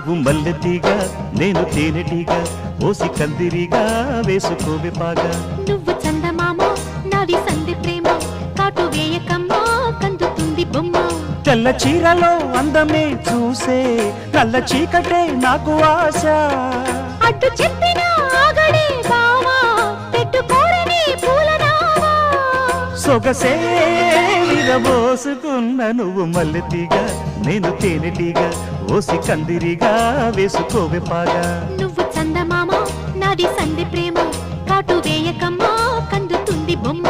నువ్వు మల్లెతీగా నేను తేనెటీగా ఓసి కందిరిగా వేసుకోవే పాగా నువ్వు చందమామ నాది సంధి ప్రేమ కాటు వేయకమ్మా కందుతుంది బొమ్మ తెల్ల చీరలో అందమే చూసే నల్ల చీకటే నాకు ఆశ అడ్డు చెప్పిన ఆగడే బావా పెట్టుకోరని పూలనావా సొగసే విరబోసుకున్న నువ్వు మల్లెతీగా నేను తేనెటీగా ఓసి కందిరిగా వేసుకోవే పాగా నువ్వు చందమామ నాది సంధి ప్రేమ కాటు వేయకమ్మా కందుతుంది బొమ్మ